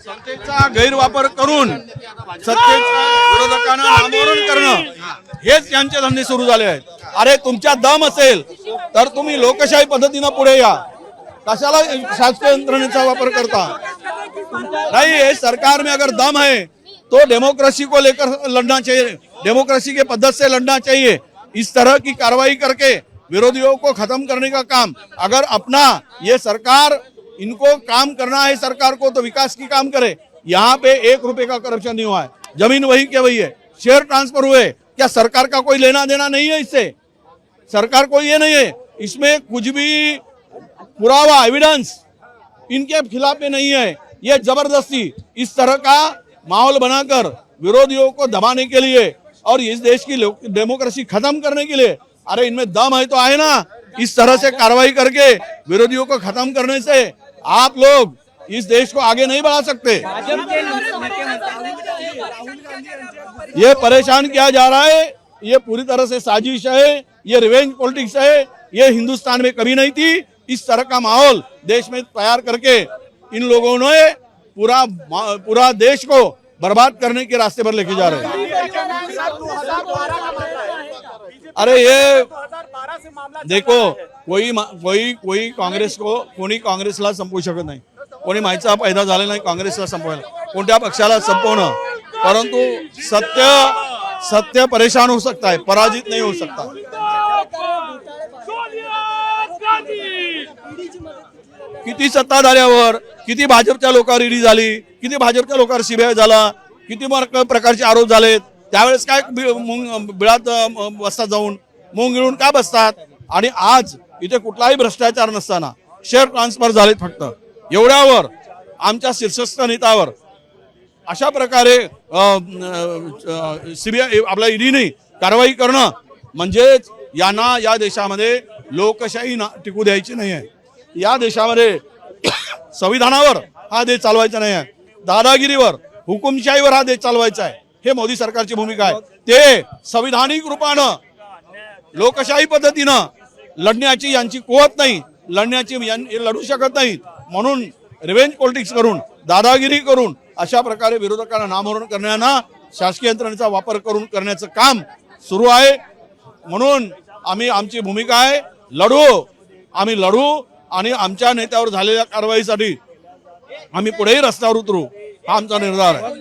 सत्तेचा गैरवापर करून सत्तेचा विरोधकांना नामोहरण करणं हेच यांचे धंदे सुरू झाले आहेत. अरे तुमच्या दम असेल तर तुम्ही लोकशाही पद्धतीने पुढे या, कशाला शासकीय यंत्रणेचा वापर करता? नहीं, ये सरकार में अगर दम है तो डेमोक्रेसी को लेकर लड़ना चाहिए, डेमोक्रेसी के पद्धत से लड़ना चाहिए। इस तरह की कार्रवाई करके विरोधियों को खत्म करने का काम, अगर अपना ये सरकार इनको काम करना है सरकार को तो विकास की काम करे। यहाँ पे 1 रुपए का करप्शन नहीं हुआ है, जमीन वही के वही है, शेयर ट्रांसफर हुए, क्या सरकार का कोई लेना देना नहीं है इससे? सरकार को ये नहीं है, इसमें कुछ भी पुरावा एविडेंस इनके खिलाफ में नहीं है। ये जबरदस्ती इस तरह का माहौल बनाकर विरोधियों को दबाने के लिए और इस देश की डेमोक्रेसी खत्म करने के लिए, अरे इनमें दम है तो आए ना। इस तरह से कार्रवाई करके विरोधियों को खत्म करने से आप लोग इस देश को आगे नहीं बढ़ा सकते। ये परेशान किया जा रहा है, ये पूरी तरह से साजिश है, ये रिवेंज पॉलिटिक्स है, ये हिंदुस्तान में कभी नहीं थी। इस तरह का माहौल देश में तैयार करके इन लोगों ने पूरा देश को बर्बाद करने के रास्ते पर लेके जा रहे हैं। अरे ये देखो, कोई काँग्रेसला संपवू शकत नाही, कोणी माहितीचा पैदा झाला नाही काँग्रेसला संपवायला, कोणत्या पक्षाला संपवणं, परंतु सत्य परेशान हो सकता है, पराजित नहीं हो सकता। किती सत्ताधाऱ्यावर, किती भाजपच्या लोकांवर ईडी झाली, किती भाजपच्या लोकांवर सीबीआय झाला, किती प्रकारचे आरोप झालेत, त्यावेळेस काय बिळात बसतात, जाऊन मूग गिळून का बसतात? आणि आज इथे कुठलाही भ्रष्टाचार नसताना शेअर ट्रान्सफर झालेत फक्त, एवढ्यावर आमच्या शीर्षस्थ नेत्यावर अशा प्रकारे सीबीआय आपल्या ईडीने कारवाई करणं म्हणजेच यांना या देशामध्ये लोकशाही टिकू द्यायची नाही आहे। या देशामध्ये संविधानावर हा देश चालवायचा नाही आहे, दादागिरीवर हुकुमशाहीवर हा देश चालवायचा आहे। हे मोदी सरकारची भूमिका आहे। ते संविधानिक रूपानं लोकशाही पद्धतीनं लढण्याची यांची कुवत नाही, लढू शकत नाहीत, म्हणून रिवेंज पॉलिटिक्स करून दादागिरी करून अशा प्रकारे विरोधकांना नामोहरण करण्याना शासकीय यंत्रणेचा वापर करून करण्याचं काम सुरू आहे। म्हणून आमची भूमिका आहे, आम्ही लढू आणि आमच्या नेत्यावर झालेल्या कारवाईसाठी आम्ही पुढेही रस्त्यावर उतरू, हा आमचा निर्धार आहे।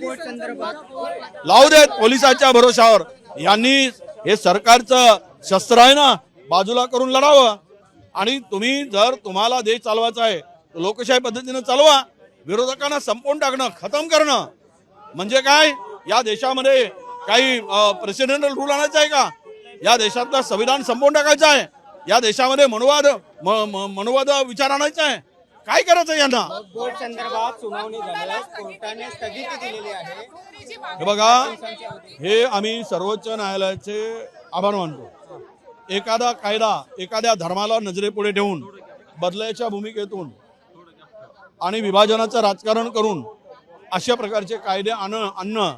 लावू देत पोलिसांच्या भरोशावर, यांनी हे सरकारचं शस्त्र आहे ना बाजूला करून लढावं, आणि तुम्हाला देश चालवायचा आहे लोकशाही पद्धतीने चालवा। विरोधकांना संपवून टाकणं, खतम करणं म्हणजे काय? या देशामध्ये काही प्रेसिडेंटल रूल आणायचा आहे का? या देशातलं संविधान संपवून टाकायचं आहे? या देशामध्ये मनुवाद विचार आणायचा आहे? काय करायचं यांना? बोट संदर्भात सुनावणी झाल्यास कोर्टाने स्थगिती दिलेली आहे। हे बघा, हे आम्ही सर्वोच्च न्यायालयाचे आभार मानतो। एखादा कायदा एखाद्या धर्माला नजरेपुढे ठेवून बदलायच्या भूमिकेतून आणि विभाजनाचं राजकारण करून अशा प्रकारचे कायदे आणणं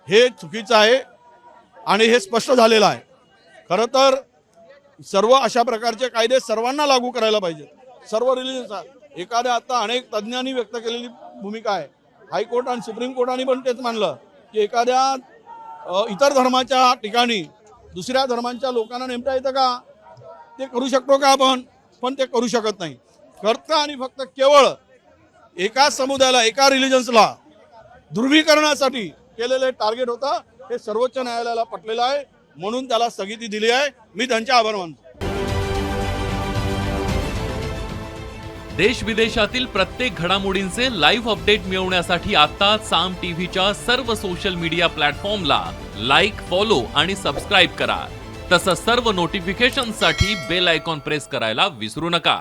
हे चुकीचं आहे आणि हे स्पष्ट झालेलं आहे। खरं तर सर्व अशा प्रकारचे कायदे सर्वांना लागू करायला पाहिजेत, सर्व रिलीजन। एखाद्या आता अनेक तज्ञांनी व्यक्त केलेली भूमिका आहे, हायकोर्ट आणि सुप्रीम कोर्टाने पण तेच मानलं की एखाद्या इतर धर्माच्या ठिकाणी दुसऱ्या धर्मांच्या लोकांना नेमता येतं का? ते करू शकतो का आपण? पण ते करू शकत नाही। फक्त आणि फक्त केवळ एका समुदायाला, एका रिलीजन्सला ध्रुवीकरणासाठी केलेले टार्गेट होता, हे सर्वोच्च न्यायालयाला पटलेलं आहे, म्हणून त्याला स्थगिती दिली आहे। मी त्यांचे आभार मानतो। देश विदेशातील प्रत्येक घडामोडींचे लाईव्ह अपडेट मिळवण्यासाठी आता साम टीव्हीच्या सर्व सोशल मीडिया प्लॅटफॉर्मला लाईक, फॉलो आणि सबस्क्राईब करा। तसंच सर्व नोटिफिकेशनसाठी बेल आयकॉन प्रेस करायला विसरू नका।